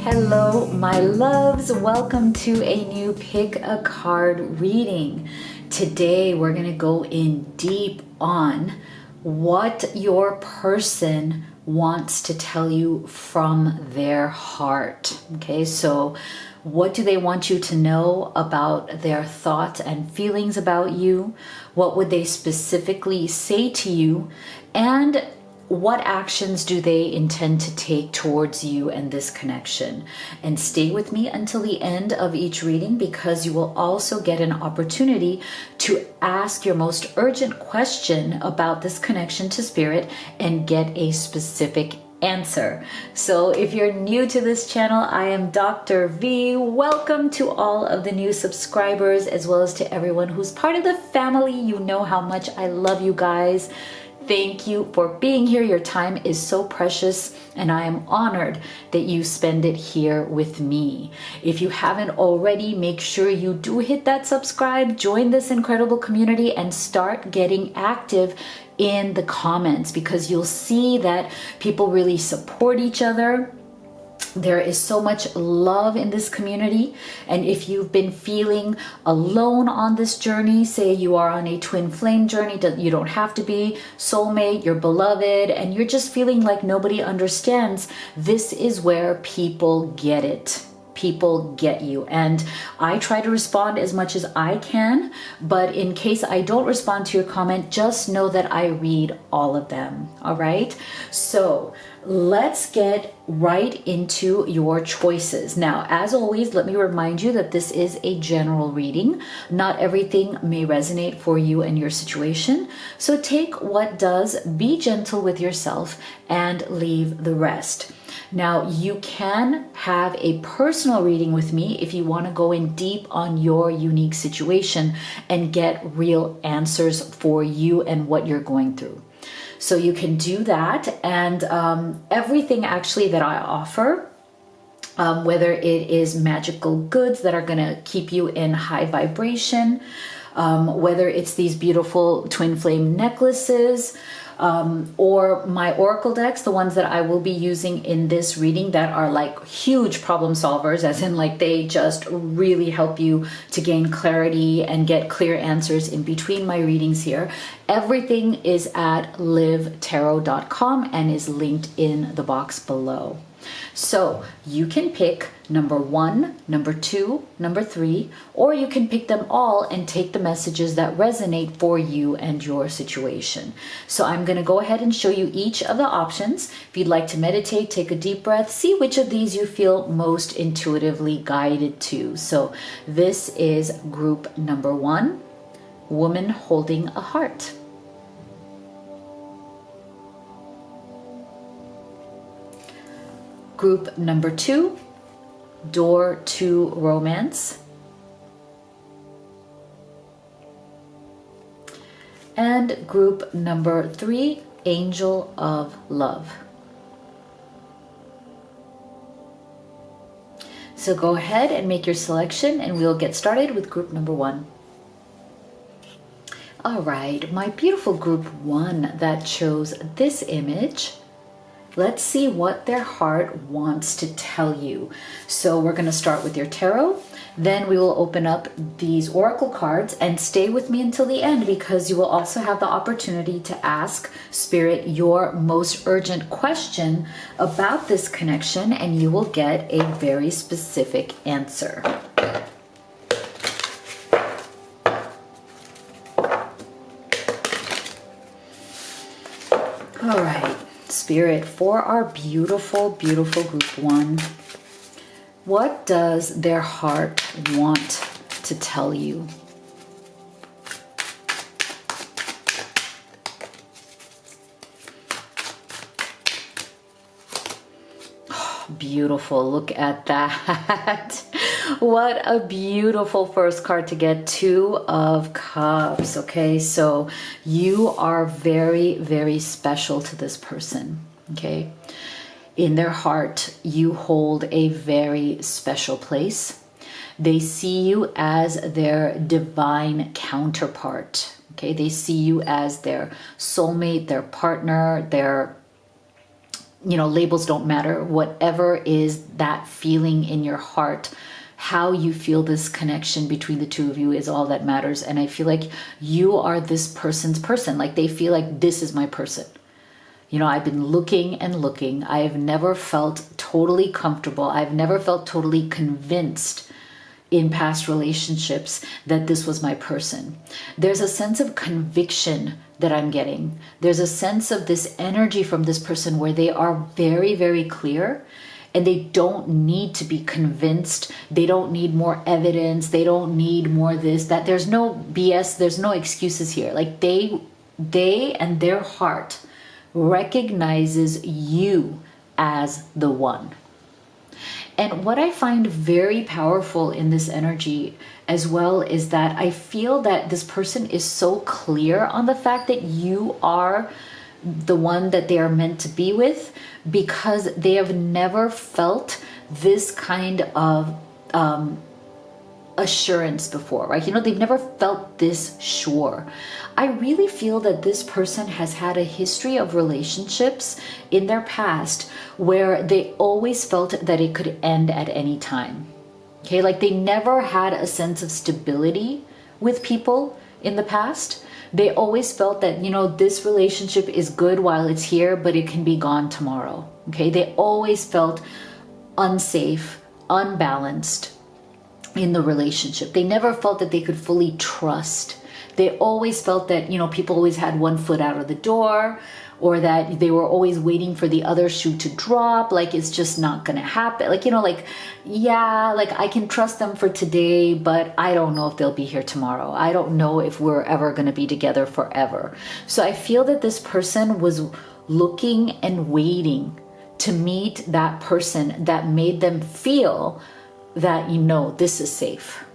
Hello, my loves. Welcome to a new Pick a Card reading. Today, we're going to go in deep on what your person wants to tell you from their heart. Okay, so what do they want you to know about their thoughts and feelings about you? What would they specifically say to you? And what actions do they intend to take towards you and this connection? And stay with me until the end of each reading, because you will also get an opportunity to ask your most urgent question about this connection to spirit and get a specific answer. So if you're new to this channel, I am Dr. V. Welcome to all of the new subscribers, as well as to everyone who's part of the family. You know how much I love you guys. Thank you for being here. Your time is so precious, and I am honored that you spend it here with me. If you haven't already, make sure you do hit that subscribe, join this incredible community, and start getting active in the comments, because you'll see that people really support each other. There is so much love in this community, and if you've been feeling alone on this journey, say you are on a twin flame journey, you don't have to be soulmate, you're beloved, and you're just feeling like nobody understands, this is where people get it. People get you, and I try to respond as much as I can, but in case I don't respond to your comment, just know that I read all of them. All right, so let's get right into your choices. Now, as always, let me remind you that this is a general reading. Not everything may resonate for you and your situation, so take what does, be gentle with yourself, and leave the rest. Now, you can have a personal reading with me if you want to go in deep on your unique situation and get real answers for you and what you're going through. So you can do that, and everything actually that I offer, whether it is magical goods that are going to keep you in high vibration, whether it's these beautiful twin flame necklaces, or my oracle decks, the ones that I will be using in this reading that are like huge problem solvers, as in like they just really help you to gain clarity and get clear answers in between my readings here. Everything is at livetarot.com and is linked in the box below. So you can pick number 1, number 2, number 3, or you can pick them all and take the messages that resonate for you and your situation. So I'm going to go ahead and show you each of the options. If you'd like to meditate, take a deep breath, see which of these you feel most intuitively guided to. So this is group number 1, woman holding a heart. Group number 2, door to romance. And group number 3, angel of love. So go ahead and make your selection, and we'll get started with group number 1. All right, my beautiful group 1 that chose this image. Let's see what their heart wants to tell you. So we're going to start with your tarot. Then we will open up these oracle cards, and stay with me until the end, because you will also have the opportunity to ask Spirit your most urgent question about this connection, and you will get a very specific answer. All right. Spirit, for our beautiful, beautiful group 1, what does their heart want to tell you? Oh, beautiful. Look at that. What a beautiful first card to get, 2 of Cups. Okay, so you are very, very special to this person. Okay, in their heart, you hold a very special place. They see you as their divine counterpart. Okay, they see you as their soulmate, their partner, their labels don't matter. Whatever is that feeling in your heart, how you feel this connection between the two of you is all that matters. And I feel like you are this person's person. Like they feel like this is my person. I've been looking and looking. I have never felt totally comfortable. I've never felt totally convinced in past relationships that this was my person. There's a sense of conviction that I'm getting. There's a sense of this energy from this person where they are very, very clear and they don't need to be convinced. They don't need more evidence. They don't need more this, that. There's no BS. There's no excuses here. Like they and their heart recognizes you as the one. And what I find very powerful in this energy as well is that I feel that this person is so clear on the fact that you are the one that they are meant to be with, because they have never felt this kind of assurance before, right? They've never felt this sure. I really feel that this person has had a history of relationships in their past where they always felt that it could end at any time. Okay, like they never had a sense of stability with people in the past. They always felt that, this relationship is good while it's here, but it can be gone tomorrow. Okay, they always felt unsafe, unbalanced in the relationship. They never felt that they could fully trust. They always felt that, people always had one foot out of the door, or that they were always waiting for the other shoe to drop. Like, it's just not going to happen. Like, I can trust them for today, but I don't know if they'll be here tomorrow. I don't know if we're ever going to be together forever. So I feel that this person was looking and waiting to meet that person that made them feel that, this is safe.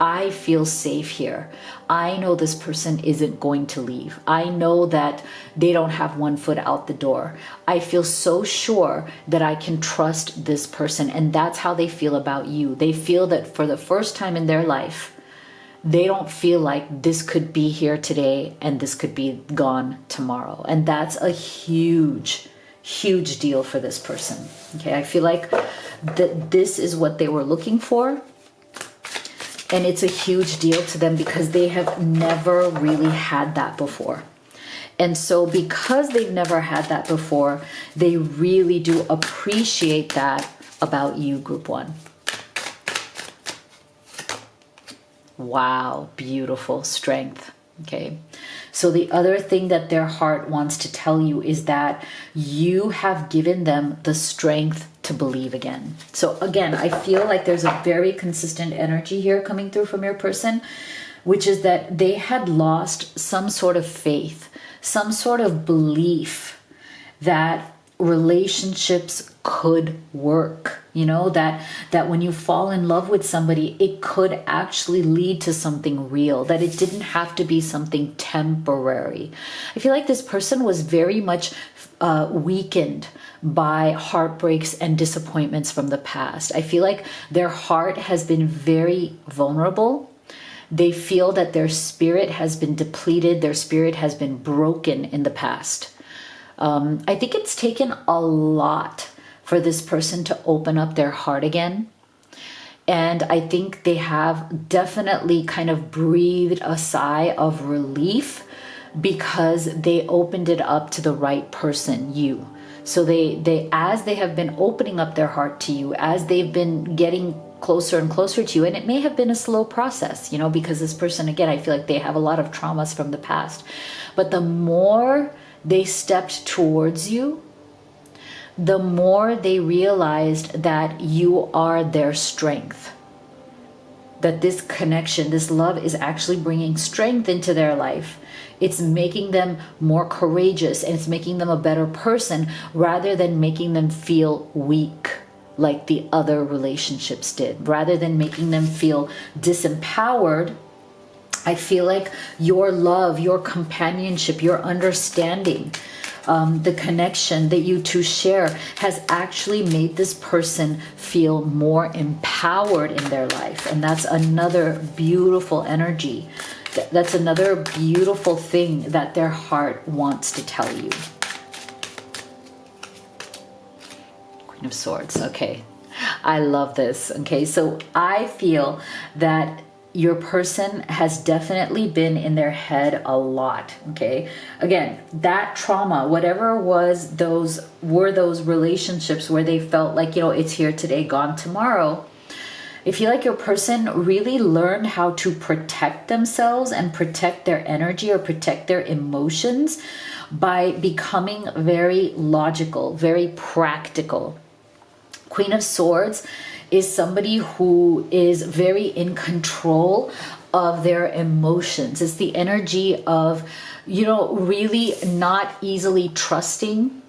I feel safe here. I know this person isn't going to leave. I know that they don't have one foot out the door. I feel so sure that I can trust this person. And that's how they feel about you. They feel that for the first time in their life, they don't feel like this could be here today and this could be gone tomorrow. And that's a huge, huge deal for this person. Okay, I feel like that this is what they were looking for. And it's a huge deal to them because they have never really had that before. And so because they've never had that before, they really do appreciate that about you, Group 1. Wow, beautiful strength. Okay. So the other thing that their heart wants to tell you is that you have given them the strength to believe again. So again, I feel like there's a very consistent energy here coming through from your person, which is that they had lost some sort of faith, some sort of belief that relationships could work, that when you fall in love with somebody, it could actually lead to something real, that it didn't have to be something temporary. I feel like this person was very much weakened by heartbreaks and disappointments from the past. I feel like their heart has been very vulnerable. They feel that their spirit has been depleted, their spirit has been broken in the past. I think it's taken a lot for this person to open up their heart again. And I think they have definitely kind of breathed a sigh of relief because they opened it up to the right person, you. So they as they have been opening up their heart to you, as they've been getting closer and closer to you, and it may have been a slow process, because this person, again, I feel like they have a lot of traumas from the past. But the more they stepped towards you, the more they realized that you are their strength. That this connection, this love is actually bringing strength into their life. It's making them more courageous and it's making them a better person rather than making them feel weak like the other relationships did. Rather than making them feel disempowered, I feel like your love, your companionship, your understanding, the connection that you two share has actually made this person feel more empowered in their life. And that's another beautiful energy. That's another beautiful thing that their heart wants to tell you. Queen of Swords. Okay. I love this. Okay. So I feel that your person has definitely been in their head a lot. Okay. Again, that trauma, whatever was those relationships where they felt like, it's here today, gone tomorrow. I feel like your person really learned how to protect themselves and protect their energy or protect their emotions by becoming very logical, very practical. Queen of Swords is somebody who is very in control of their emotions. It's the energy of, really not easily trusting,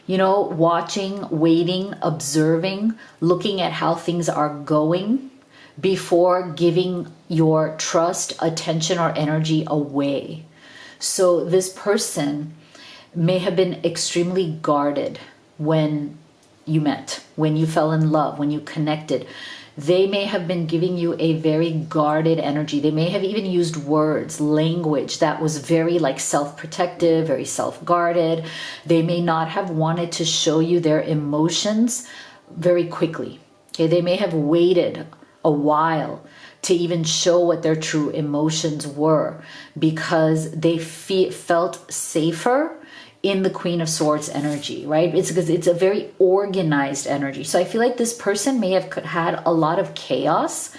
watching, waiting, observing, looking at how things are going before giving your trust, attention, or energy away. So this person may have been extremely guarded when you met, when you fell in love, when you connected. They may have been giving you a very guarded energy. They may have even used words, language that was very like self-protective, very self-guarded. They may not have wanted to show you their emotions very quickly. Okay, they may have waited a while to even show what their true emotions were because they felt safer in the Queen of Swords energy, right? It's because it's a very organized energy. So I feel like this person may have had a lot of chaos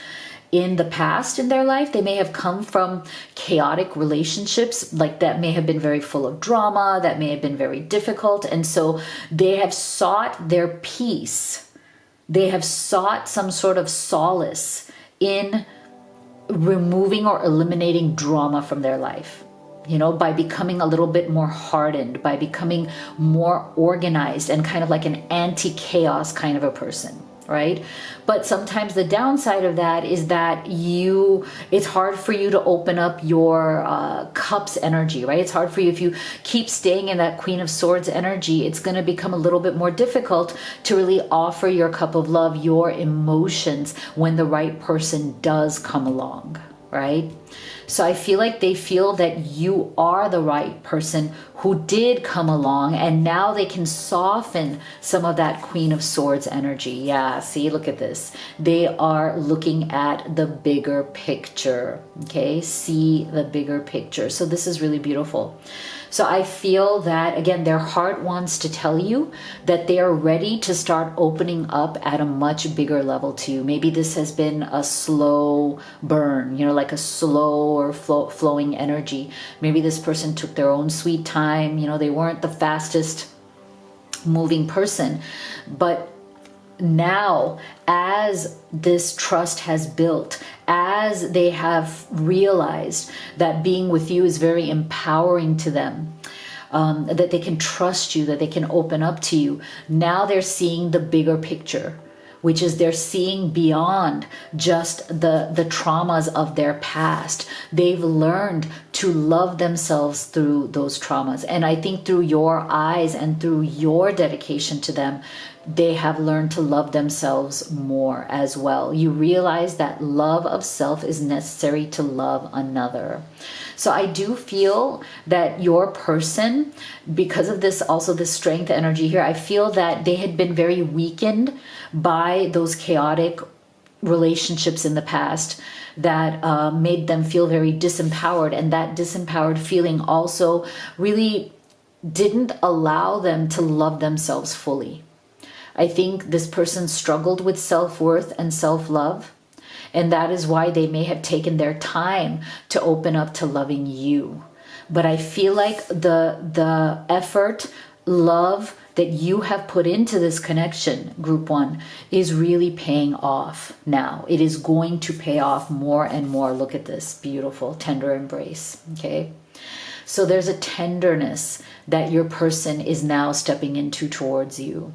in the past in their life. They may have come from chaotic relationships, like that may have been very full of drama, that may have been very difficult. And so they have sought their peace. They have sought some sort of solace in removing or eliminating drama from their life. By becoming a little bit more hardened, by becoming more organized and kind of like an anti-chaos kind of a person, right? But sometimes the downside of that is that it's hard for you to open up your cups energy, right? It's hard for you if you keep staying in that Queen of Swords energy. It's going to become a little bit more difficult to really offer your cup of love, your emotions, when the right person does come along, right? So I feel like they feel that you are the right person who did come along, and now they can soften some of that Queen of Swords energy. Yeah, see, look at this. They are looking at the bigger picture, okay? See the bigger picture. So this is really beautiful. So I feel that, again, their heart wants to tell you that they are ready to start opening up at a much bigger level to you. Maybe this has been a slow burn, like a slow or flowing energy. Maybe this person took their own sweet time. They weren't the fastest moving person. But now, as this trust has built, as they have realized that being with you is very empowering to them, that they can trust you, that they can open up to you, now they're seeing the bigger picture, which is they're seeing beyond just the traumas of their past. They've learned to love themselves through those traumas. And I think through your eyes and through your dedication to them, they have learned to love themselves more as well. You realize that love of self is necessary to love another. So I do feel that your person, because of this, also the strength energy here, I feel that they had been very weakened by those chaotic relationships in the past that made them feel very disempowered. And that disempowered feeling also really didn't allow them to love themselves fully. I think this person struggled with self-worth and self-love, and that is why they may have taken their time to open up to loving you. But I feel like the effort, love that you have put into this connection, group one, is really paying off now. It is going to pay off more and more. Look at this beautiful, tender embrace, okay? So there's a tenderness that your person is now stepping into towards you.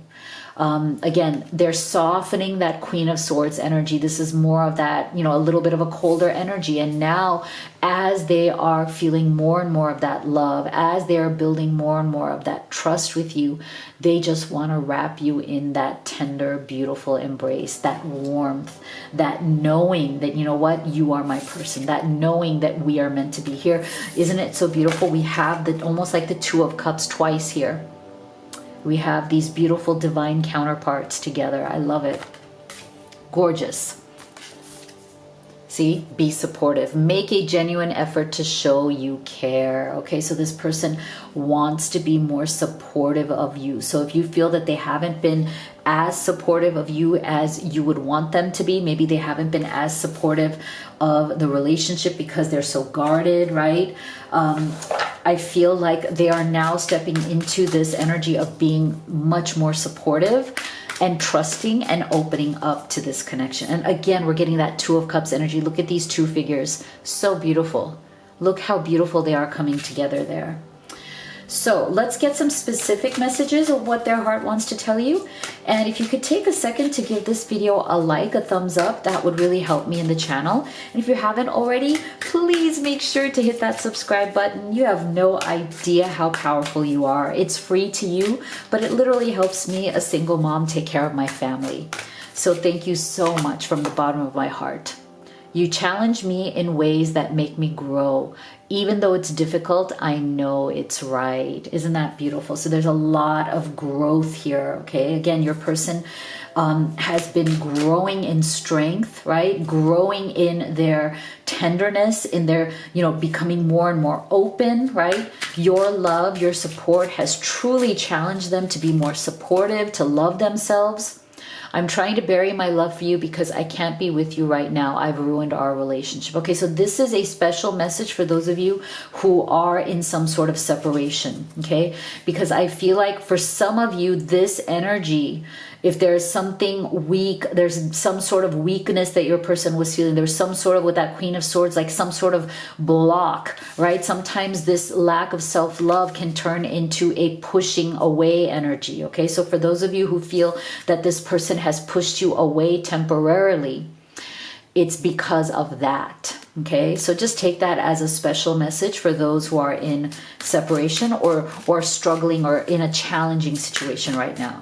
Again, they're softening that Queen of Swords energy. This is more of that, a little bit of a colder energy. And now, as they are feeling more and more of that love, as they are building more and more of that trust with you, they just want to wrap you in that tender, beautiful embrace, that warmth, that knowing that, you are my person, that knowing that we are meant to be here. Isn't it so beautiful? We have almost like the Two of Cups twice here. We have these beautiful divine counterparts together. I love it. Gorgeous. See, be supportive. Make a genuine effort to show you care. Okay, so this person wants to be more supportive of you. So if you feel that they haven't been as supportive of you as you would want them to be, maybe they haven't been as supportive of the relationship because they're so guarded, right? I feel like they are now stepping into this energy of being much more supportive and trusting and opening up to this connection. And again, we're getting that Two of Cups energy. Look at these two figures. So beautiful. Look how beautiful they are coming together there. So let's get some specific messages of what their heart wants to tell you. And if you could take a second to give this video a like, a thumbs up, that would really help me in the channel. And if you haven't already, please make sure to hit that subscribe button. You have no idea how powerful you are. It's free to you, but it literally helps me, a single mom, take care of my family. So thank you so much from the bottom of my heart. You challenge me in ways that make me grow. Even though it's difficult, I know it's right. Isn't that beautiful? So there's a lot of growth here, okay? Again, your person has been growing in strength, right? Growing in their tenderness, in their, becoming more and more open, right? Your love, your support has truly challenged them to be more supportive, to love themselves. I'm trying to bury my love for you because I can't be with you right now. I've ruined our relationship. Okay, so this is a special message for those of you who are in some sort of separation, okay? Because I feel like for some of you, this energy, if there's something weak, there's some sort of weakness that your person was feeling, there's some sort of, with that Queen of Swords, like some sort of block, right? Sometimes this lack of self-love can turn into a pushing away energy, okay? So for those of you who feel that this person has pushed you away temporarily, it's because of that, okay? So just take that as a special message for those who are in separation or struggling or in a challenging situation right now.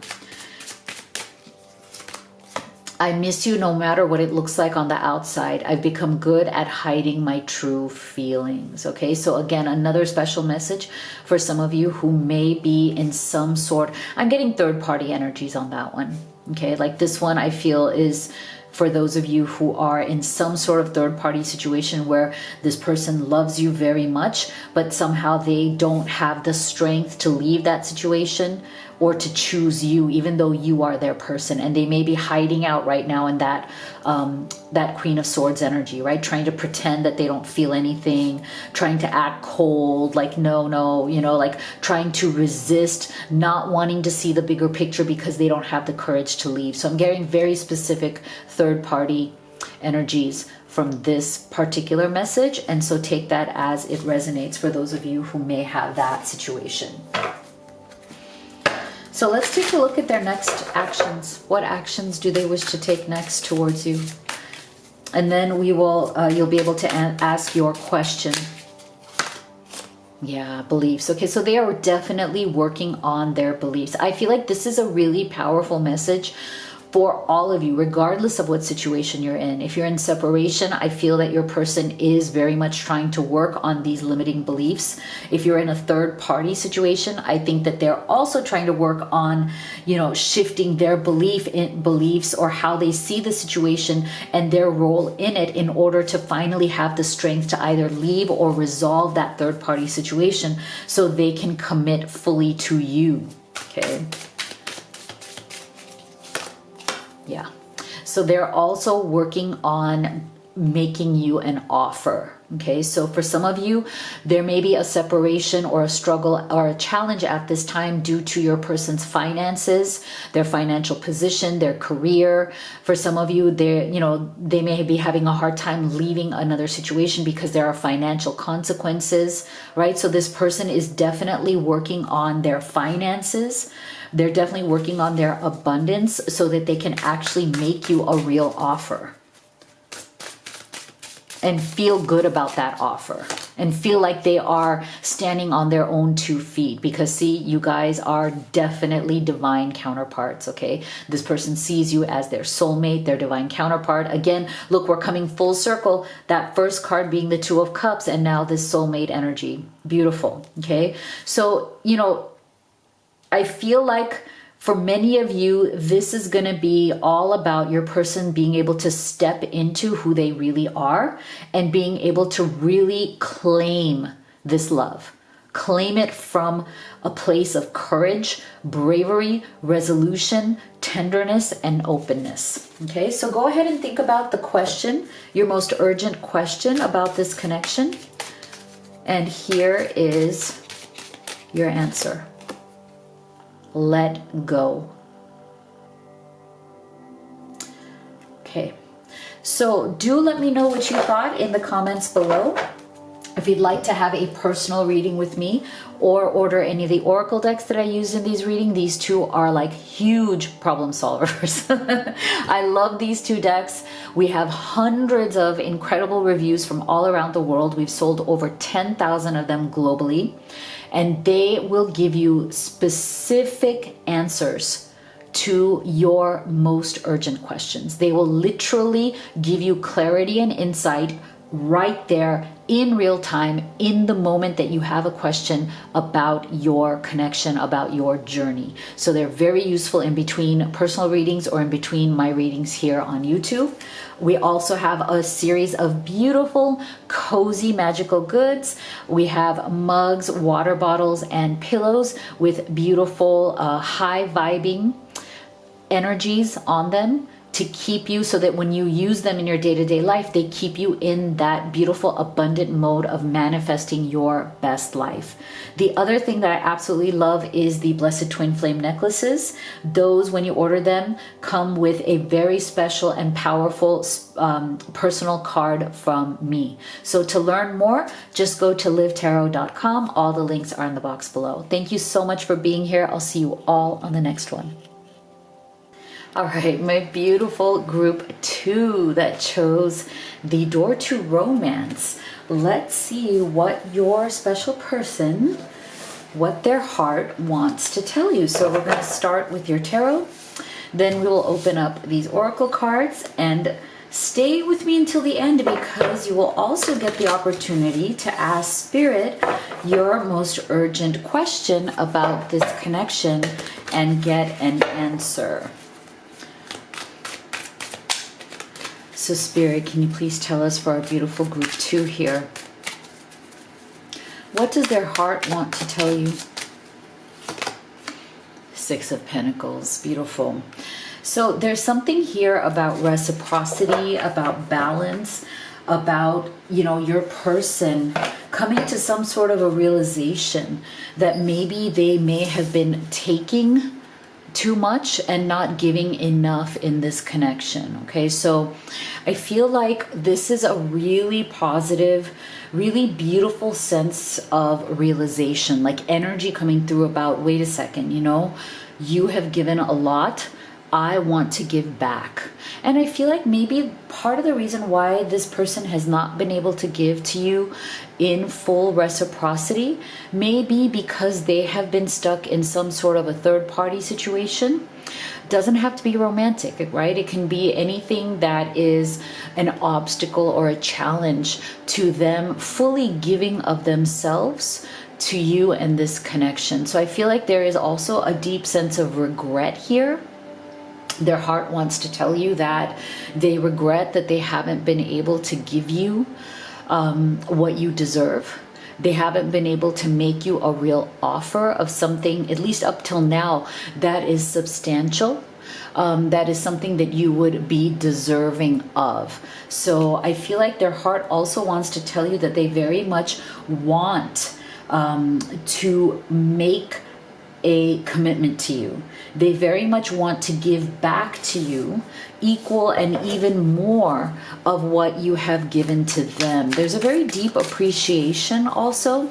I miss you no matter what it looks like on the outside. I've become good at hiding my true feelings. Okay, so again, another special message for some of you who may be in some sort, I'm getting third-party energies on that one. Okay, like this one I feel is for those of you who are in some sort of third-party situation where this person loves you very much, but somehow they don't have the strength to leave that situation or to choose you, even though you are their person. And they may be hiding out right now in that that Queen of Swords energy, right? Trying to pretend that they don't feel anything, trying to act cold, like no, like trying to resist, not wanting to see the bigger picture because they don't have the courage to leave. So I'm getting very specific third-party energies from this particular message. And so take that as it resonates for those of you who may have that situation. So let's take a look at their next actions. What actions do they wish to take next towards you? And then we will, you'll be able to ask your question. Yeah, beliefs. Okay, so they are definitely working on their beliefs. I feel like this is a really powerful message for all of you, regardless of what situation you're in. If you're in separation, I feel that your person is very much trying to work on these limiting beliefs. If you're in a third-party situation, I think that they're also trying to work on, shifting their beliefs or how they see the situation and their role in it in order to finally have the strength to either leave or resolve that third-party situation so they can commit fully to you, okay? Yeah. So they're also working on making you an offer. Okay. So for some of you, there may be a separation or a struggle or a challenge at this time due to your person's finances, their financial position, their career. For some of you, they may be having a hard time leaving another situation because there are financial consequences, right? So this person is definitely working on their finances. They're definitely working on their abundance so that they can actually make you a real offer and feel good about that offer and feel like they are standing on their own 2 feet, because see, you guys are definitely divine counterparts, okay? This person sees you as their soulmate, their divine counterpart. Again, look, we're coming full circle. That first card being the Two of Cups and now this soulmate energy. Beautiful, okay? So, I feel like for many of you, this is going to be all about your person being able to step into who they really are and being able to really claim this love. Claim it from a place of courage, bravery, resolution, tenderness, and openness. Okay, so go ahead and think about the question, your most urgent question about this connection. And here is your answer. Let go. Okay, so do let me know what you thought in the comments below. If you'd like to have a personal reading with me or order any of the oracle decks that I use in these readings, these two are like huge problem solvers. I love these two decks. We have hundreds of incredible reviews from all around the world. We've sold over 10,000 of them globally, and they will give you specific answers to your most urgent questions. They will literally give you clarity and insight right there in real time, in the moment that you have a question about your connection, about your journey. So they're very useful in between personal readings or in between my readings here on YouTube. We also have a series of beautiful, cozy, magical goods. We have mugs, water bottles, and pillows with beautiful, high vibing energies on them to keep you, so that when you use them in your day-to-day life, they keep you in that beautiful, abundant mode of manifesting your best life. The other thing that I absolutely love is the Blessed Twin Flame necklaces. Those, when you order them, come with a very special and powerful personal card from me. So to learn more, just go to livetarot.com. All the links are in the box below. Thank you so much for being here. I'll see you all on the next one. All right, my beautiful group 2 that chose the door to romance. Let's see what your special person, what their heart wants to tell you. So we're going to start with your tarot. Then we will open up these oracle cards, and stay with me until the end, because you will also get the opportunity to ask Spirit your most urgent question about this connection and get an answer. So Spirit, can you please tell us for our beautiful group 2 here, what does their heart want to tell you? Six of Pentacles, beautiful. So there's something here about reciprocity, about balance, about, you know, your person coming to some sort of a realization that maybe they may have been taking too much and not giving enough in this connection. Okay, so I feel like this is a really positive, really beautiful sense of realization, like energy coming through about, wait a second, you know, you have given a lot, I want to give back. And I feel like maybe part of the reason why this person has not been able to give to you in full reciprocity may be because they have been stuck in some sort of a third-party situation. Doesn't have to be romantic, right? It can be anything that is an obstacle or a challenge to them fully giving of themselves to you and this connection. So I feel like there is also a deep sense of regret here. Their heart wants to tell you that they regret that they haven't been able to give you what you deserve. They haven't been able to make you a real offer of something, at least up till now, that is substantial. That is something that you would be deserving of. So I feel like their heart also wants to tell you that they very much want to make a commitment to you. They very much want to give back to you equal and even more of what you have given to them. There's a very deep appreciation also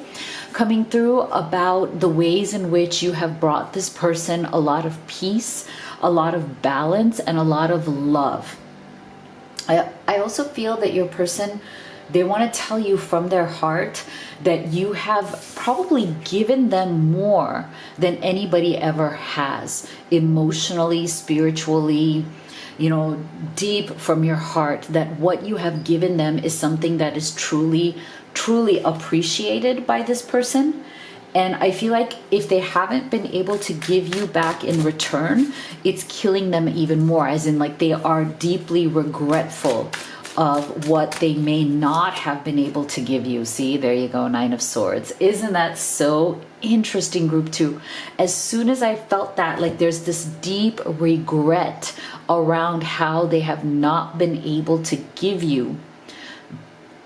coming through about the ways in which you have brought this person a lot of peace, a lot of balance, and a lot of love. I also feel that your person, they want to tell you from their heart that you have probably given them more than anybody ever has, emotionally, spiritually, you know, deep from your heart, that what you have given them is something that is truly, truly appreciated by this person. And I feel like if they haven't been able to give you back in return, it's killing them even more, as in like they are deeply regretful of what they may not have been able to give you. See, there you go, Nine of Swords. Isn't that so interesting, group 2? As soon as I felt that, like there's this deep regret around how they have not been able to give you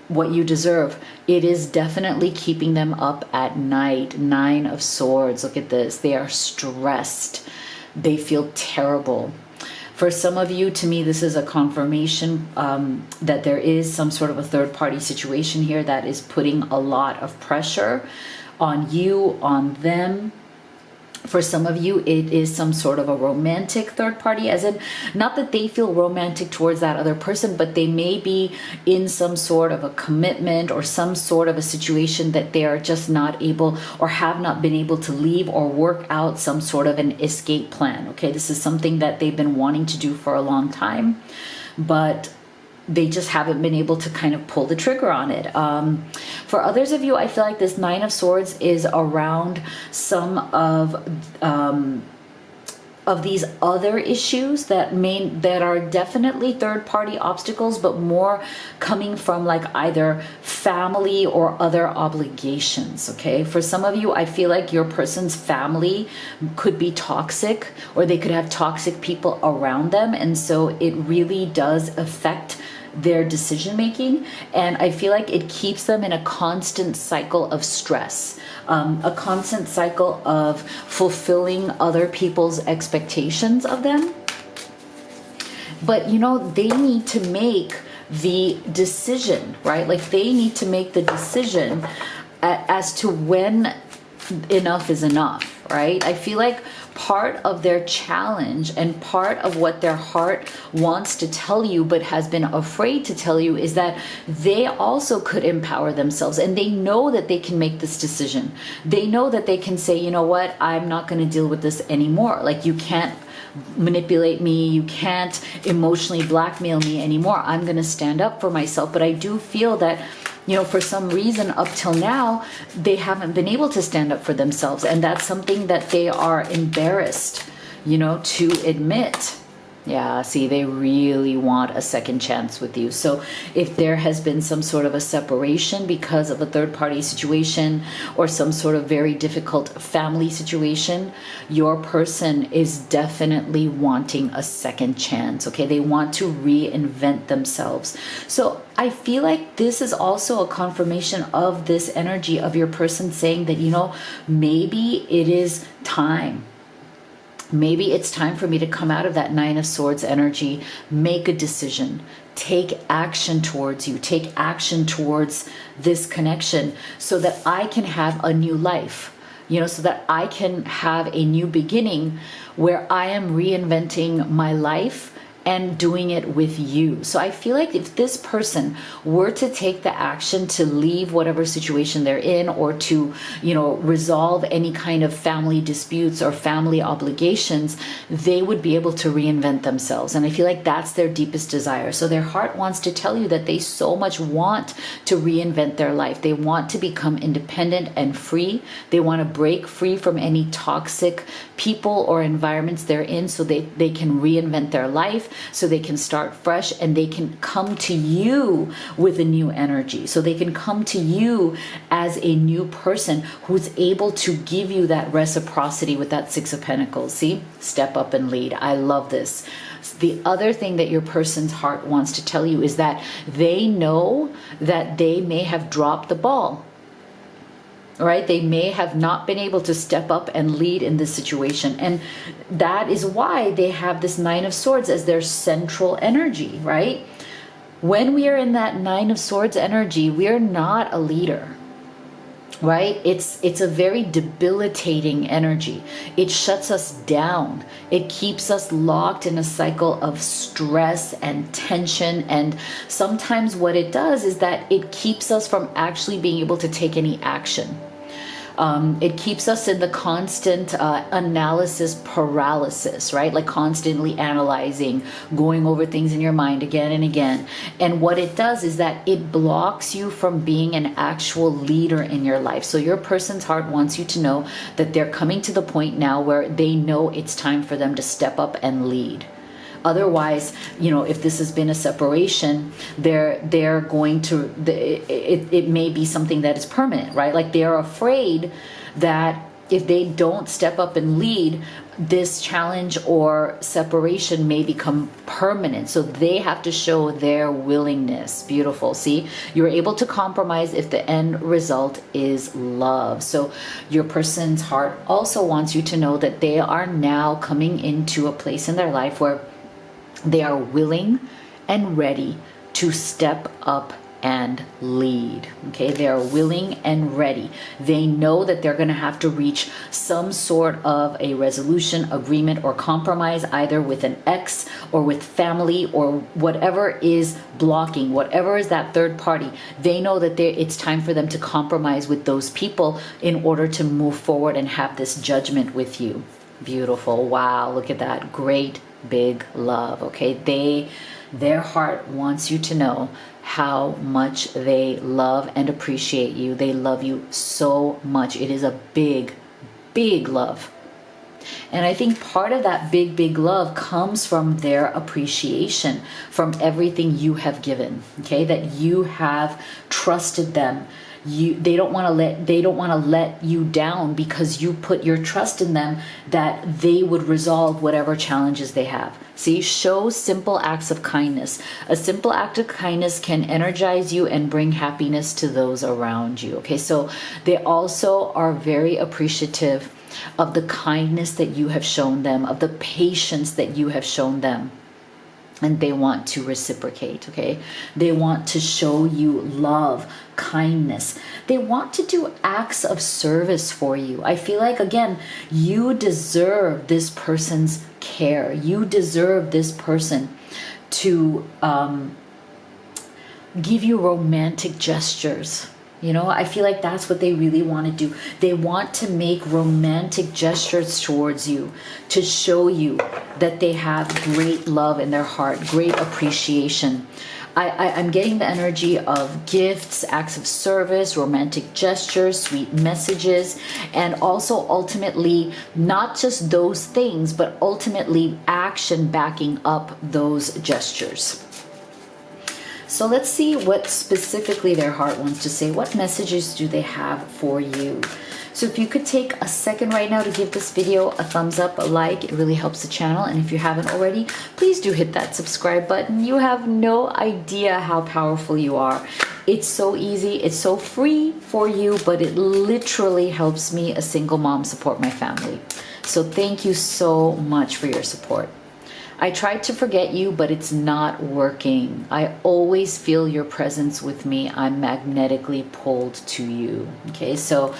what you deserve, it is definitely keeping them up at night. Nine of Swords. Look at this. They are stressed. They feel terrible. For some of you, to me, this is a confirmation that there is some sort of a third-party situation here that is putting a lot of pressure on you, on them. For some of you, it is some sort of a romantic third party, as in not that they feel romantic towards that other person, but they may be in some sort of a commitment or some sort of a situation that they are just not able or have not been able to leave or work out some sort of an escape plan. Okay, this is something that they've been wanting to do for a long time, but they just haven't been able to kind of pull the trigger on it. For others of you, I feel like this Nine of Swords is around some of these other issues that are definitely third-party obstacles, but more coming from like either family or other obligations. Okay, for some of you, I feel like your person's family could be toxic, or they could have toxic people around them, and so it really does affect their decision making, and I feel like it keeps them in a constant cycle of stress, a constant cycle of fulfilling other people's expectations of them. But you know, they need to make the decision, right? Like they need to make the decision as to when enough is enough, right? I feel like part of their challenge and part of what their heart wants to tell you but has been afraid to tell you is that they also could empower themselves, and they know that they can make this decision. They know that they can say, you know what, I'm not going to deal with this anymore. Like, you can't manipulate me, you can't emotionally blackmail me anymore. I'm going to stand up for myself. But I do feel that, you know, for some reason up till now, they haven't been able to stand up for themselves. And that's something that they are embarrassed, you know, to admit. Yeah, see, they really want a second chance with you. So if there has been some sort of a separation because of a third-party situation or some sort of very difficult family situation, your person is definitely wanting a second chance, okay? They want to reinvent themselves. So I feel like this is also a confirmation of this energy of your person saying that, you know, maybe it is time. Maybe it's time for me to come out of that Nine of Swords energy, make a decision, take action towards you, take action towards this connection so that I can have a new life, you know, so that I can have a new beginning where I am reinventing my life and doing it with you. So I feel like if this person were to take the action to leave whatever situation they're in, or to, you know, resolve any kind of family disputes or family obligations, they would be able to reinvent themselves. And I feel like that's their deepest desire. So their heart wants to tell you that they so much want to reinvent their life. They want to become independent and free. They want to break free from any toxic people or environments they're in, so they can reinvent their life, so they can start fresh, and they can come to you with a new energy. So they can come to you as a new person who's able to give you that reciprocity with that Six of Pentacles. See? Step up and lead. I love this. The other thing that your person's heart wants to tell you is that they know that they may have dropped the ball. Right? They may have not been able to step up and lead in this situation. And that is why they have this Nine of Swords as their central energy, right? When we are in that Nine of Swords energy, we are not a leader, right? It's a very debilitating energy. It shuts us down. It keeps us locked in a cycle of stress and tension. And sometimes what it does is that it keeps us from actually being able to take any action. It keeps us in the constant analysis paralysis, right? Like constantly analyzing, going over things in your mind again and again. And what it does is that it blocks you from being an actual leader in your life. So your person's heart wants you to know that they're coming to the point now where they know it's time for them to step up and lead. Otherwise, you know, if this has been a separation, they're going to, it may be something that is permanent, right? Like they're afraid that if they don't step up and lead, this challenge or separation may become permanent. So they have to show their willingness. Beautiful. See, you're able to compromise if the end result is love. So your person's heart also wants you to know that they are now coming into a place in their life where they are willing and ready to step up and lead. Okay, they are willing and ready. They know that they're going to have to reach some sort of a resolution, agreement, or compromise, either with an ex or with family or whatever is blocking, whatever is that third party. They know that it's time for them to compromise with those people in order to move forward and have this judgment with you. Beautiful. Wow, look at that. Great big love. Okay, their heart wants you to know how much they love and appreciate you. They love you so much. It is a big love. And I think part of that big love comes from their appreciation, from everything you have given. Okay, that you have trusted them. They don't want to let you down because you put your trust in them that they would resolve whatever challenges they have. See, show simple acts of kindness. A simple act of kindness can energize you and bring happiness to those around you. Okay, so they also are very appreciative of the kindness that you have shown them, of the patience that you have shown them. And they want to reciprocate, okay? They want to show you love, kindness. They want to do acts of service for you. I feel like, again, you deserve this person's care. You deserve this person to give you romantic gestures. You know, I feel like that's what they really want to do. They want to make romantic gestures towards you to show you that they have great love in their heart, great appreciation. I'm getting the energy of gifts, acts of service, romantic gestures, sweet messages, and also ultimately not just those things, but ultimately action backing up those gestures. So let's see what specifically their heart wants to say. What messages do they have for you? So if you could take a second right now to give this video a thumbs up, a like, it really helps the channel. And if you haven't already, please do hit that subscribe button. You have no idea how powerful you are. It's so easy, it's so free for you, but it literally helps me, a single mom, support my family. So thank you so much for your support. I tried to forget you, but it's not working. I always feel your presence with me. I'm magnetically pulled to you. Okay, so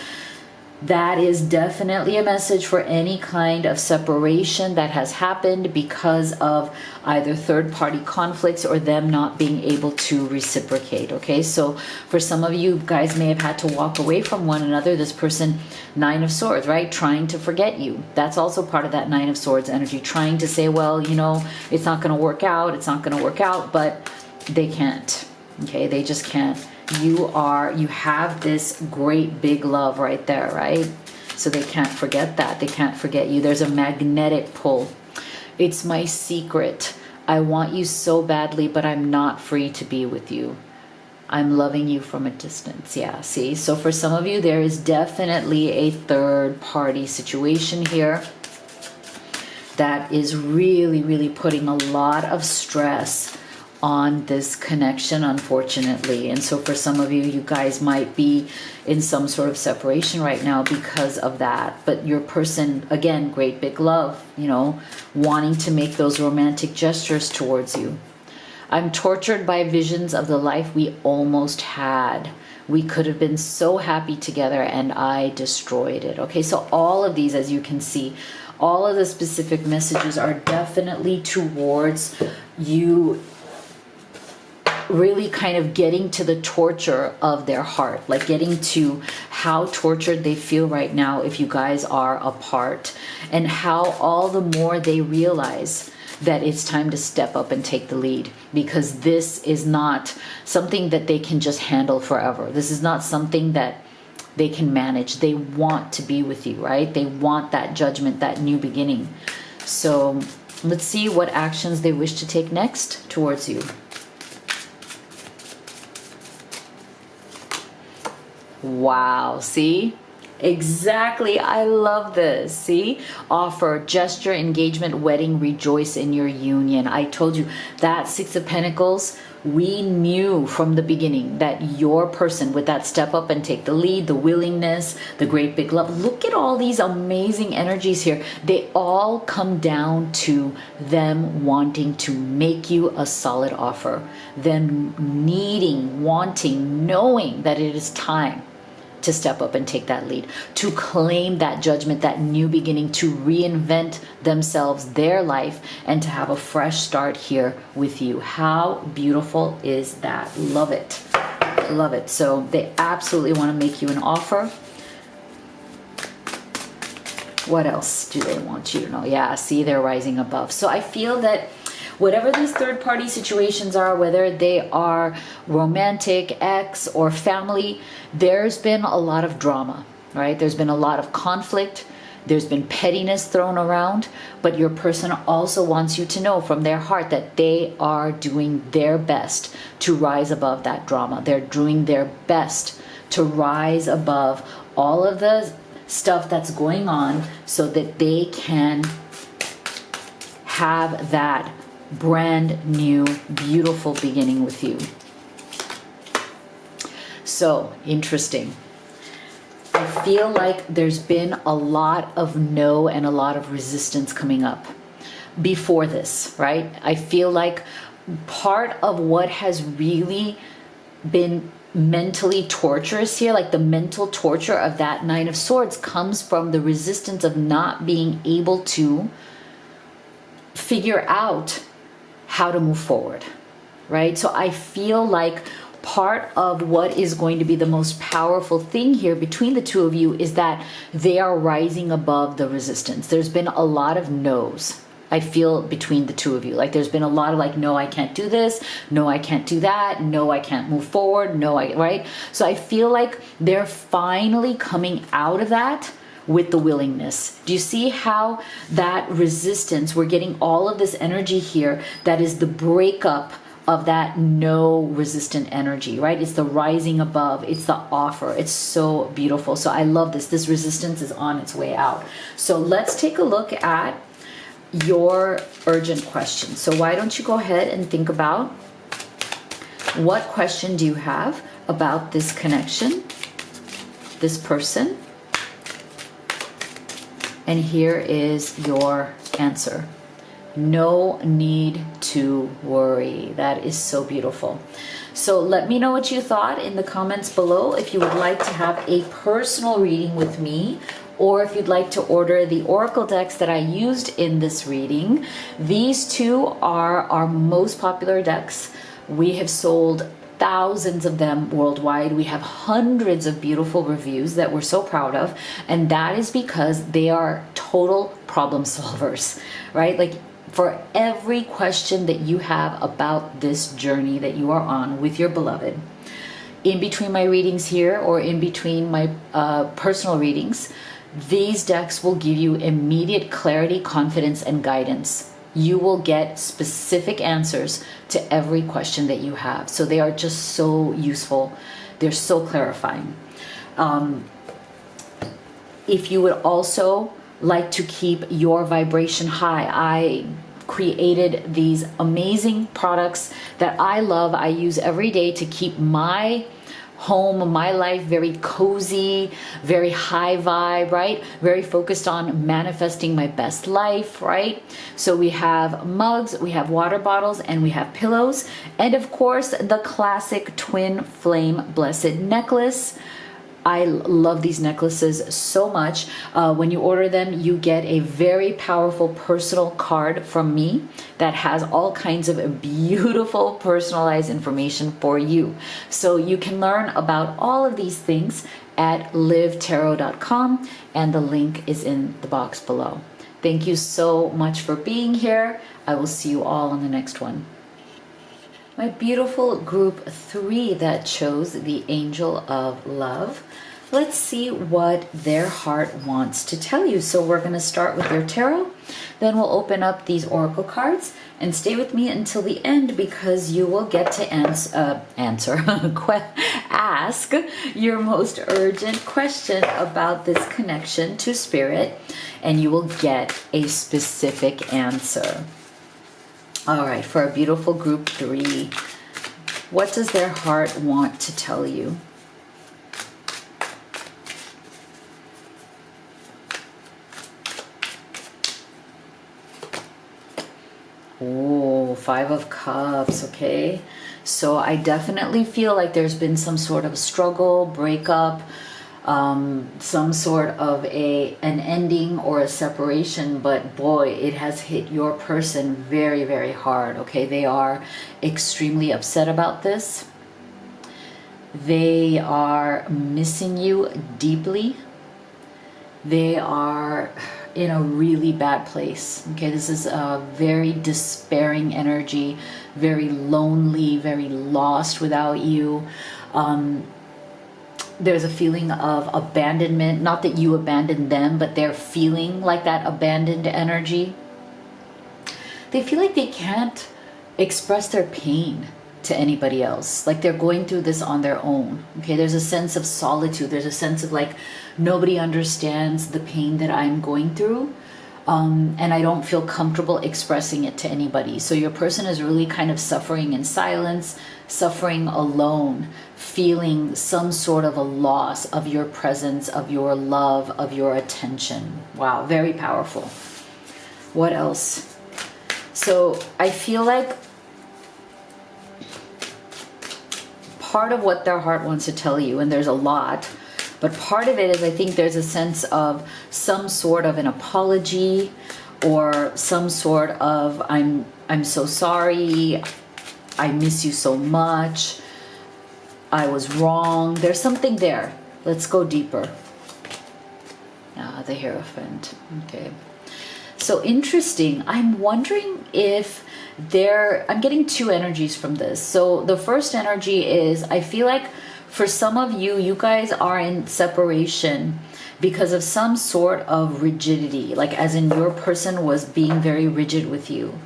that is definitely a message for any kind of separation that has happened because of either third-party conflicts or them not being able to reciprocate. Okay, so for some of you guys may have had to walk away from one another. This person, Nine of Swords, right? Trying to forget you. That's also part of that Nine of Swords energy. Trying to say, well, you know, it's not going to work out. It's not going to work out, but they can't. Okay, they just can't. You have this great big love right there, right? So they can't forget that. They can't forget you. There's a magnetic pull. It's my secret. I want you so badly, but I'm not free to be with you. I'm loving you from a distance. Yeah, see? So for some of you, there is definitely a third party situation here that is really putting a lot of stress on this connection, unfortunately. And so for some of you, you guys might be in some sort of separation right now because of that. But your person, again, great big love, you know, wanting to make those romantic gestures towards you. I'm tortured by visions of the life we almost had. We could have been so happy together and I destroyed it. Okay, so all of these, as you can see, all of the specific messages are definitely towards you really kind of getting to the torture of their heart, like getting to how tortured they feel right now if you guys are apart, and how all the more they realize that it's time to step up and take the lead, because this is not something that they can just handle forever. This is not something that they can manage. They want to be with you, right? They want that judgment, that new beginning. So let's see what actions they wish to take next towards you. Wow, see? Exactly. I love this. See? Offer, gesture, engagement, wedding, rejoice in your union. I told you that Six of Pentacles, we knew from the beginning that your person with that step up and take the lead, the willingness, the great big love. Look at all these amazing energies here. They all come down to them wanting to make you a solid offer. Them needing, wanting, knowing that it is time to step up and take that lead, to claim that judgment, that new beginning, to reinvent themselves, their life, and to have a fresh start here with you. How beautiful is that? Love it. Love it. So they absolutely want to make you an offer. What else do they want you to know? Yeah, see, they're rising above. So I feel that whatever these third-party situations are, whether they are romantic, ex, or family, there's been a lot of drama, right? There's been a lot of conflict. There's been pettiness thrown around, but your person also wants you to know from their heart that they are doing their best to rise above that drama. They're doing their best to rise above all of the stuff that's going on so that they can have that brand new, beautiful beginning with you. So interesting. I feel like there's been a lot of no and a lot of resistance coming up before this, right? I feel like part of what has really been mentally torturous here, like the mental torture of that Nine of Swords, comes from the resistance of not being able to figure out how to move forward, right? So I feel like part of what is going to be the most powerful thing here between the two of you is that they are rising above the resistance. There's been a lot of no's, I feel, between the two of you. Like there's been a lot of like, no, I can't do this. No, I can't do that. No, I can't move forward. No, right? So I feel like they're finally coming out of that with the willingness. Do you see how that resistance, we're getting all of this energy here that is the breakup of that no resistant energy, right? It's the rising above, it's the offer. It's so beautiful. So I love this. This resistance is on its way out. So let's take a look at your urgent question. So why don't you go ahead and think about what question do you have about this connection, this person? And here is your answer. No need to worry. That is so beautiful. So let me know what you thought in the comments below. If you would like to have a personal reading with me, or if you'd like to order the oracle decks that I used in this reading, these two are our most popular decks. We have sold thousands of them worldwide. We have hundreds of beautiful reviews that we're so proud of, and that is because they are total problem solvers, right? Like for every question that you have about this journey that you are on with your beloved, in between my readings here or in between my personal readings, these decks will give you immediate clarity, confidence, and guidance. You will get specific answers to every question that you have. So they are just so useful. They're so clarifying. If you would also like to keep your vibration high, I created these amazing products that I love. I use every day to keep my home, my life very cozy, very high vibe, right? Very focused on manifesting my best life, right? So we have mugs, we have water bottles, and we have pillows. And of course, the classic twin flame blessed necklace. I love these necklaces so much. When you order them, you get a very powerful personal card from me that has all kinds of beautiful personalized information for you. So you can learn about all of these things at livetarot.com, and the link is in the box below. Thank you so much for being here. I will see you all on the next one. My beautiful group 3 that chose the Angel of Love. Let's see what their heart wants to tell you. So we're going to start with their tarot. Then we'll open up these oracle cards, and stay with me until the end because you will get to ask your most urgent question about this connection to spirit, and you will get a specific answer. All right, for a beautiful group 3, what does their heart want to tell you? Oh, 5 of Cups, okay. So I definitely feel like there's been some sort of struggle, breakup, some sort of an ending or a separation, but boy, it has hit your person very, very hard, okay? They are extremely upset about this. They are missing you deeply. They are in a really bad place, okay? This is a very despairing energy, very lonely, very lost without you. There's a feeling of abandonment, not that you abandoned them, but they're feeling like that abandoned energy. They feel like they can't express their pain to anybody else, like they're going through this on their own, okay? There's a sense of solitude. There's a sense of like, nobody understands the pain that I'm going through, and I don't feel comfortable expressing it to anybody. So your person is really kind of suffering in silence, suffering alone, feeling some sort of a loss of your presence, of your love, of your attention. Wow, very powerful. What else? So I feel like part of what their heart wants to tell you, and there's a lot, but part of it is I think there's a sense of some sort of an apology, or some sort of I'm so sorry, I miss you so much, I was wrong. There's something there. Let's go deeper. The Hierophant. Okay. So interesting. I'm wondering if I'm getting 2 energies from this. So the first energy is, I feel like for some of you, you guys are in separation because of some sort of rigidity, like as in your person was being very rigid with you.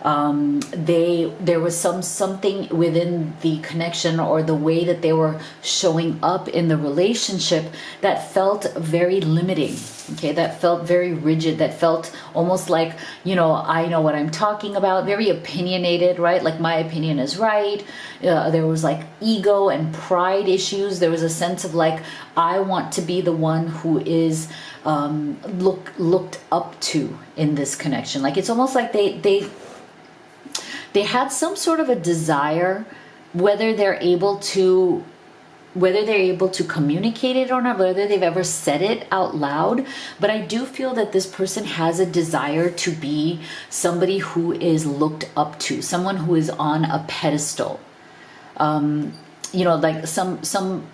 There was something within the connection or the way that they were showing up in the relationship that felt very limiting, okay? That felt very rigid, that felt almost like, I know what I'm talking about, very opinionated, right? Like my opinion is right. There was like ego and pride issues. There was a sense of like, I want to be the one who is looked up to in this connection. Like it's almost like they had some sort of a desire, whether they're able to communicate it or not, whether they've ever said it out loud. But I do feel that this person has a desire to be somebody who is looked up to, someone who is on a pedestal. Like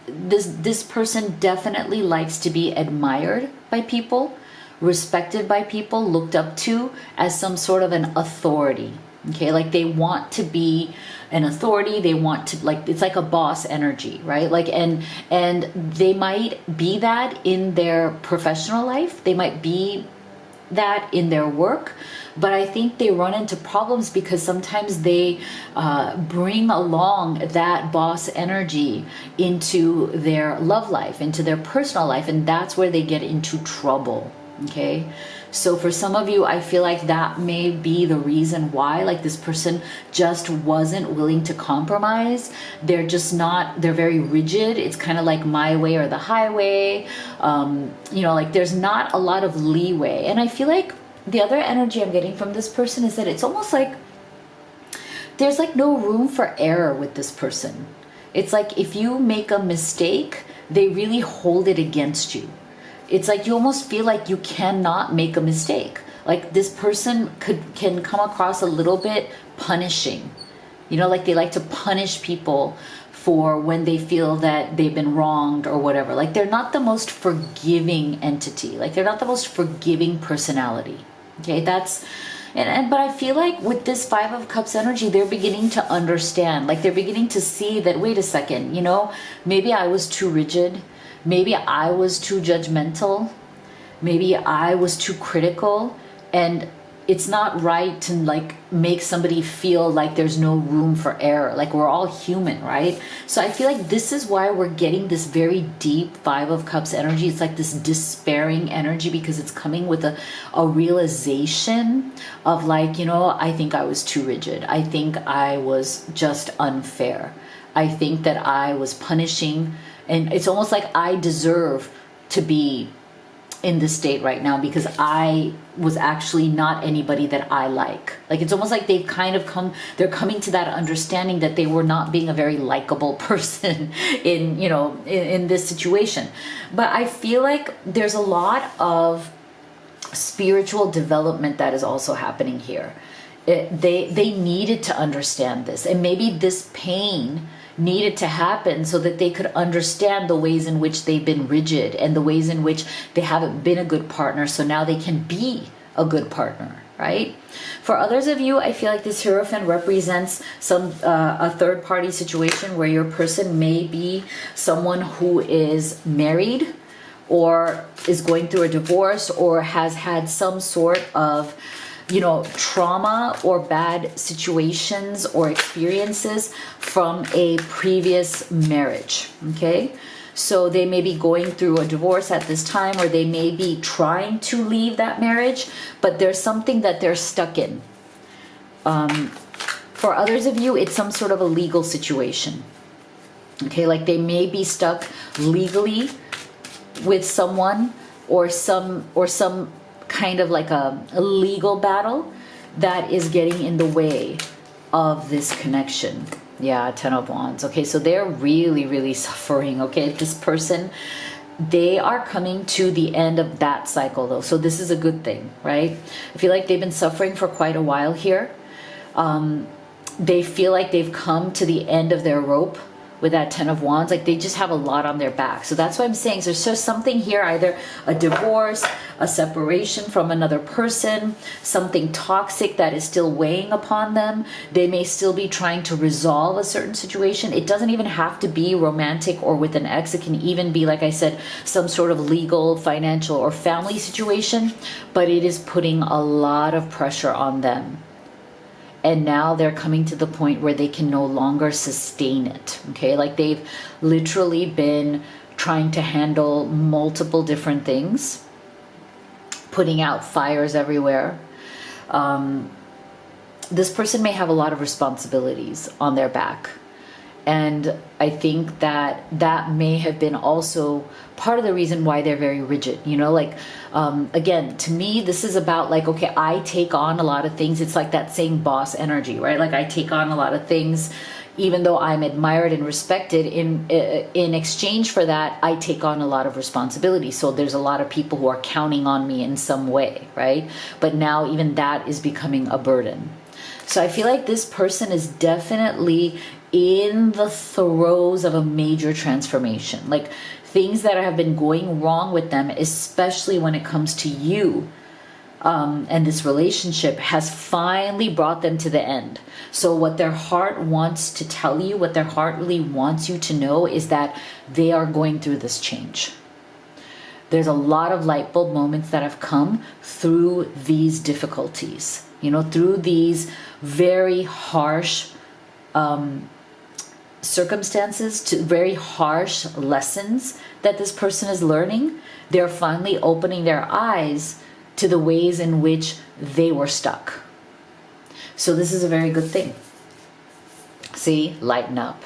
this person definitely likes to be admired by people, respected by people, looked up to as some sort of an authority. Okay, like they want to be an authority. They want to, like, it's like a boss energy, right? Like, and they might be that in their professional life. They might be that in their work, but I think they run into problems because sometimes they bring along that boss energy into their love life, into their personal life, and that's where they get into trouble. Okay, so for some of you, I feel like that may be the reason why, like, this person just wasn't willing to compromise. They're just not, they're very rigid. It's kind of like my way or the highway. Like there's not a lot of leeway. And I feel like the other energy I'm getting from this person is that it's almost like there's like no room for error with this person. It's like if you make a mistake, they really hold it against you. It's like you almost feel like you cannot make a mistake. Like this person can come across a little bit punishing. You know, like they like to punish people for when they feel that they've been wronged or whatever. Like they're not the most forgiving entity. Like they're not the most forgiving personality. Okay, that's but I feel like with this Five of Cups energy, they're beginning to understand. Like they're beginning to see that, wait a second, you know, maybe I was too rigid. Maybe I was too judgmental. Maybe I was too critical. And it's not right to like make somebody feel like there's no room for error. Like we're all human, right? So I feel like this is why we're getting this very deep Five of Cups energy. It's like this despairing energy because it's coming with a realization of like, you know, I think I was too rigid. I think I was just unfair. I think that I was punishing, and it's almost like I deserve to be in this state right now because I was actually not anybody that I like. Like it's almost like they're coming to that understanding that they were not being a very likable person in, you know, in this situation. But I feel like there's a lot of spiritual development that is also happening here. They needed to understand this, and maybe this pain needed to happen so that they could understand the ways in which they've been rigid and the ways in which they haven't been a good partner, so now they can be a good partner, right? For others of you, I feel like this Hierophant represents a third party situation where your person may be someone who is married or is going through a divorce or has had some sort of, you know, trauma or bad situations or experiences from a previous marriage. Okay, so they may be going through a divorce at this time, or they may be trying to leave that marriage, but there's something that they're stuck in. For others of you, it's some sort of a legal situation. Okay, like they may be stuck legally with someone, or some kind of like a legal battle that is getting in the way of this connection. Yeah, Ten of Wands. Okay, so they're really, really suffering. Okay, this person, they are coming to the end of that cycle though. So this is a good thing, right? I feel like they've been suffering for quite a while here. They feel like they've come to the end of their rope with that Ten of Wands. Like they just have a lot on their back. So that's what I'm saying. So there's just something here, either a divorce, a separation from another person, something toxic that is still weighing upon them. They may still be trying to resolve a certain situation. It doesn't even have to be romantic or with an ex. It can even be, like I said, some sort of legal, financial, or family situation, but it is putting a lot of pressure on them. And now they're coming to the point where they can no longer sustain it. Okay, like they've literally been trying to handle multiple different things, putting out fires everywhere. This person may have a lot of responsibilities on their back. And I think that that may have been also part of the reason why they're very rigid. You know, like, again, to me, this is about like, okay, I take on a lot of things. It's like that same boss energy, right? Like I take on a lot of things, even though I'm admired and respected. In exchange for that, I take on a lot of responsibility. So there's a lot of people who are counting on me in some way, right? But now even that is becoming a burden. So I feel like this person is definitely in the throes of a major transformation, like things that have been going wrong with them, especially when it comes to you. And this relationship has finally brought them to the end. So what their heart wants to tell you, what their heart really wants you to know, is that they are going through this change. There's a lot of light bulb moments that have come through these difficulties, you know, through these very harsh circumstances, to very harsh lessons that this person is learning. They're finally opening their eyes to the ways in which they were stuck. So this is a very good thing. See, lighten up.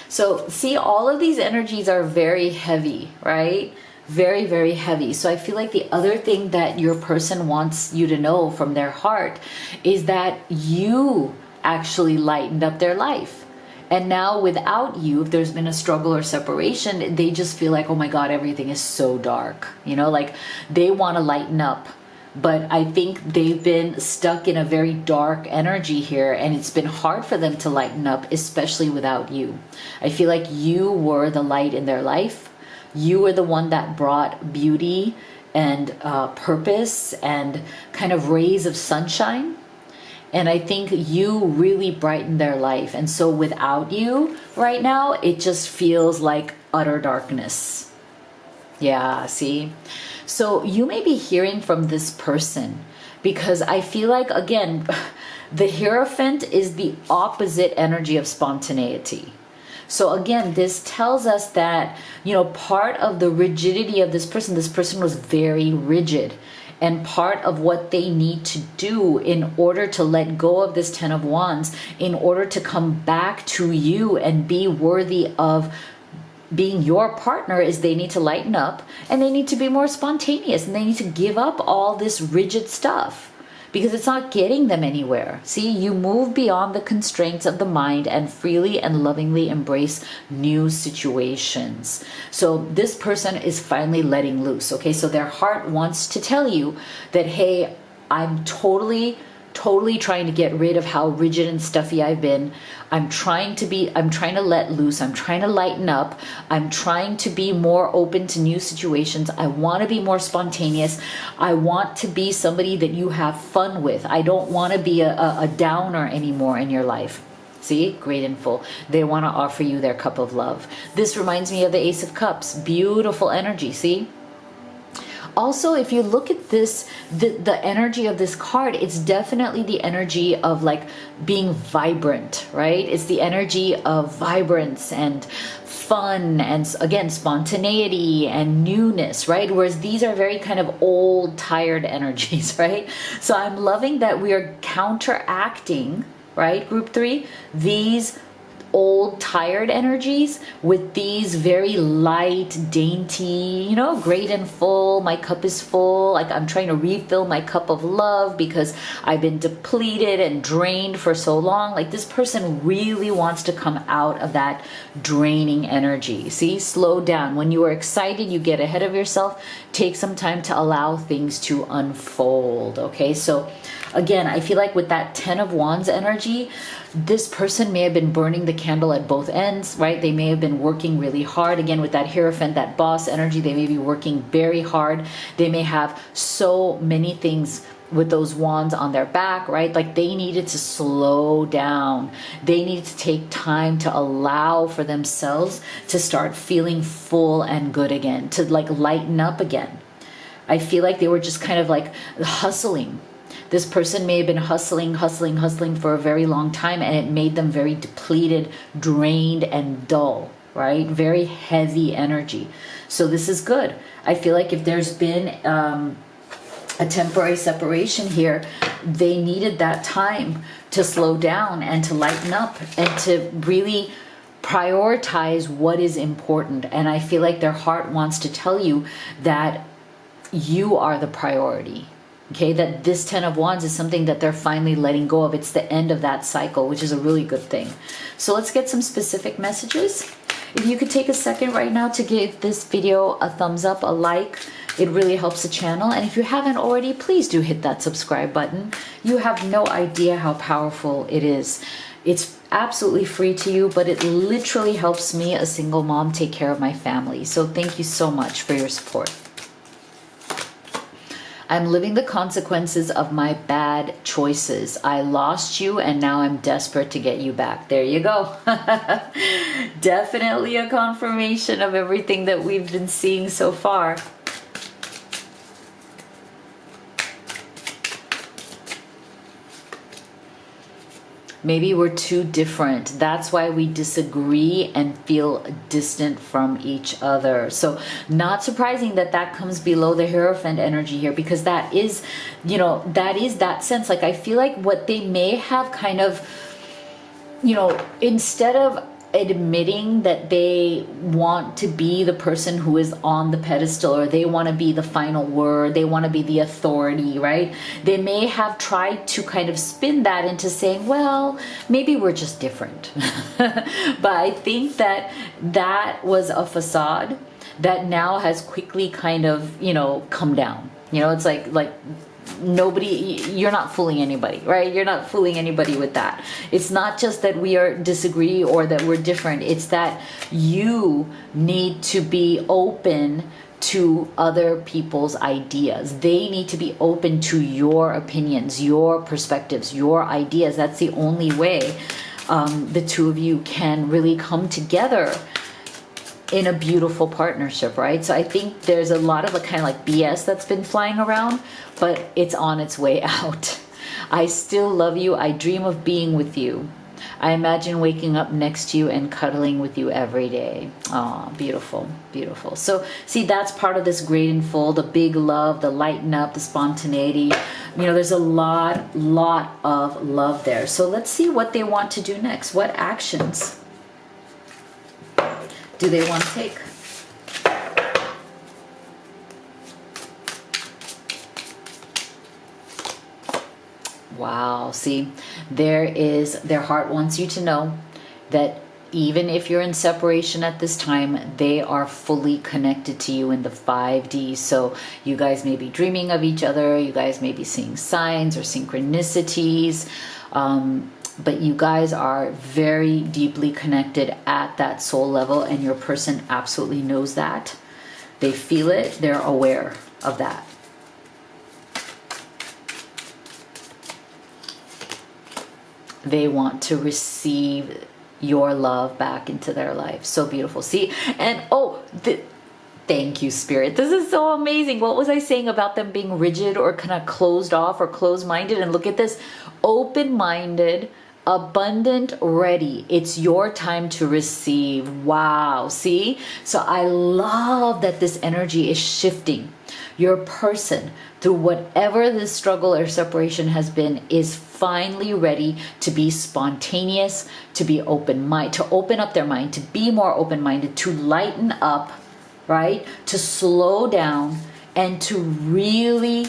So see, all of these energies are very heavy, right? Very, very heavy. So I feel like the other thing that your person wants you to know from their heart is that you actually lightened up their life. And now without you, if there's been a struggle or separation, they just feel like, oh my God, everything is so dark. You know, like they want to lighten up. But I think they've been stuck in a very dark energy here, and it's been hard for them to lighten up, especially without you. I feel like you were the light in their life. You were the one that brought beauty and purpose and kind of rays of sunshine. And I think you really brightened their life. And so without you right now, it just feels like utter darkness. Yeah, see? So you may be hearing from this person, because I feel like, again, the Hierophant is the opposite energy of spontaneity. So again, this tells us that, you know, part of the rigidity of this person was very rigid. And part of what they need to do in order to let go of this Ten of Wands, in order to come back to you and be worthy of being your partner, is they need to lighten up, and they need to be more spontaneous, and they need to give up all this rigid stuff, because it's not getting them anywhere. See, you move beyond the constraints of the mind and freely and lovingly embrace new situations. So this person is finally letting loose. Okay, so their heart wants to tell you that, hey, I'm totally trying to get rid of how rigid and stuffy I've been. I'm trying to let loose. I'm trying to lighten up. I'm trying to be more open to new situations. I want to be more spontaneous. I want to be somebody that you have fun with. I don't want to be a downer anymore in your life. See, great and full. They want to offer you their cup of love. This reminds me of the Ace of Cups. Beautiful energy, see? Also, if you look at this, the energy of this card, it's definitely the energy of like being vibrant, right? It's the energy of vibrance and fun and, again, spontaneity and newness, right? Whereas these are very kind of old, tired energies, right? So I'm loving that we are counteracting, right, group 3, these old tired energies with these very light, dainty, you know, great and full. My cup is full. Like I'm trying to refill my cup of love because I've been depleted and drained for so long. Like this person really wants to come out of that draining energy. See, slow down. When you are excited, you get ahead of yourself. Take some time to allow things to unfold. Okay, so again, I feel like with that Ten of Wands energy, this person may have been burning the candle at both ends, right? They may have been working really hard. Again, with that Hierophant, that boss energy, they may be working very hard. They may have so many things with those wands on their back, right? Like they needed to slow down. They needed to take time to allow for themselves to start feeling full and good again, to like lighten up again. I feel like they were just kind of like hustling. This person may have been hustling for a very long time, and it made them very depleted, drained, and dull, right? Very heavy energy. So this is good. I feel like if there's been a temporary separation here, they needed that time to slow down and to lighten up and to really prioritize what is important. And I feel like their heart wants to tell you that you are the priority. Okay, that this Ten of Wands is something that they're finally letting go of. It's the end of that cycle, which is a really good thing. So let's get some specific messages. If you could take a second right now to give this video a thumbs up, a like, it really helps the channel. And if you haven't already, please do hit that subscribe button. You have no idea how powerful it is. It's absolutely free to you, but it literally helps me, a single mom, take care of my family. So thank you so much for your support. I'm living the consequences of my bad choices. I lost you and now I'm desperate to get you back. There you go. Definitely a confirmation of everything that we've been seeing so far. Maybe we're too different. That's why we disagree and feel distant from each other. So not surprising that that comes below the Hierophant energy here, because that is, you know, that is that sense. Like I feel like what they may have kind of, you know, instead of admitting that they want to be the person who is on the pedestal, or they want to be the final word, they want to be the authority, right? They may have tried to kind of spin that into saying, well, maybe we're just different. But I think that that was a facade that now has quickly kind of, come down. It's like nobody, you're not fooling anybody, right? You're not fooling anybody with that. It's not just that we are disagree or that we're different. It's that you need to be open to other people's ideas. They need to be open to your opinions, your perspectives, your ideas. That's the only way the two of you can really come together in a beautiful partnership, right? So I think there's a lot of a kind of like BS that's been flying around, but it's on its way out. I still love you. I dream of being with you. I imagine waking up next to you and cuddling with you every day. Oh, beautiful, beautiful. So see, that's part of this great unfold, the big love, the lighten up, the spontaneity. There's a lot of love there. So let's see what they want to do next. What actions do they want to take? Wow, see, their heart wants you to know that even if you're in separation at this time, they are fully connected to you in the 5D. So you guys may be dreaming of each other, you guys may be seeing signs or synchronicities, but you guys are very deeply connected at that soul level, and your person absolutely knows that. They feel it, they're aware of that. They want to receive your love back into their life. So beautiful. See, and thank you, Spirit. This is so amazing. What was I saying about them being rigid or kind of closed off or closed-minded? And look at this, open-minded, abundant, ready. It's your time to receive. Wow. See? So I love that this energy is shifting. Your person, through whatever this struggle or separation has been, is finally ready to be spontaneous, to be open-minded, to open up their mind, to be more open-minded, to lighten up, right? To slow down and to really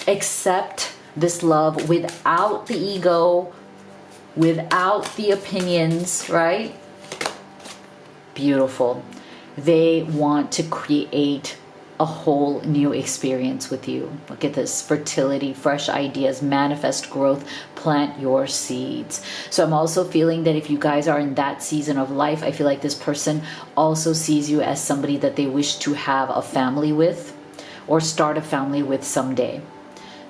accept this love without the ego, without the opinions, right? Beautiful. They want to create a whole new experience with you. Look at this, fertility, fresh ideas, manifest growth, plant your seeds. So I'm also feeling that if you guys are in that season of life, I feel like this person also sees you as somebody that they wish to have a family with or start a family with someday.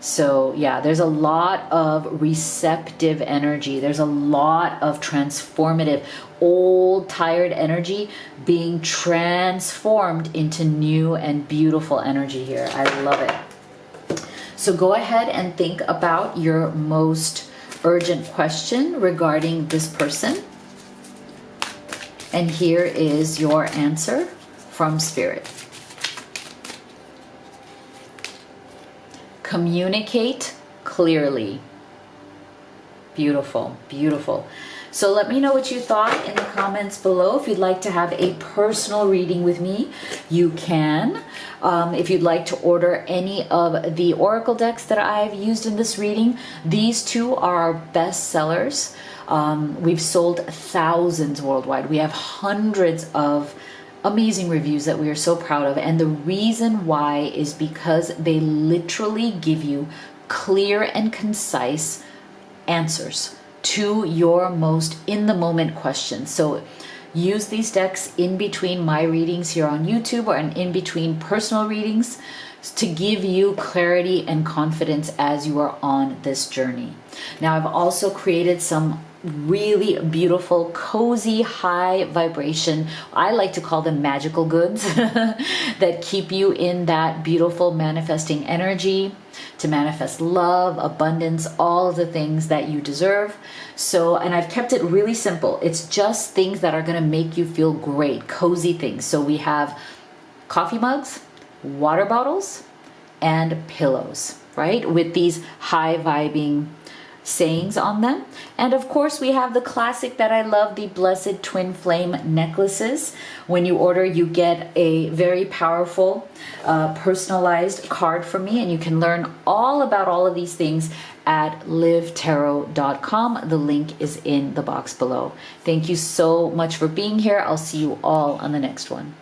So yeah, there's a lot of receptive energy. There's a lot of transformative, old, tired energy being transformed into new and beautiful energy here. I love it. So go ahead and think about your most urgent question regarding this person. And here is your answer from Spirit. Communicate clearly. Beautiful, beautiful. So let me know what you thought in the comments below. If you'd like to have a personal reading with me, you can. If you'd like to order any of the oracle decks that I've used in this reading, these two are our best sellers. We've sold thousands worldwide. We have hundreds of amazing reviews that we are so proud of, and the reason why is because they literally give you clear and concise answers to your most in the moment questions. So use these decks in between my readings here on YouTube or in between personal readings to give you clarity and confidence as you are on this journey. Now I've also created some really beautiful, cozy, high vibration, I like to call them magical goods that keep you in that beautiful manifesting energy to manifest love, abundance, all of the things that you deserve. So, and I've kept it really simple. It's just things that are going to make you feel great, cozy things. So we have coffee mugs, water bottles, and pillows, right? With these high vibing sayings on them. And of course, we have the classic that I love, the Blessed Twin Flame necklaces. When you order, you get a very powerful, personalized card from me, and you can learn all about all of these things at livetarot.com. The link is in the box below. Thank you so much for being here. I'll see you all on the next one.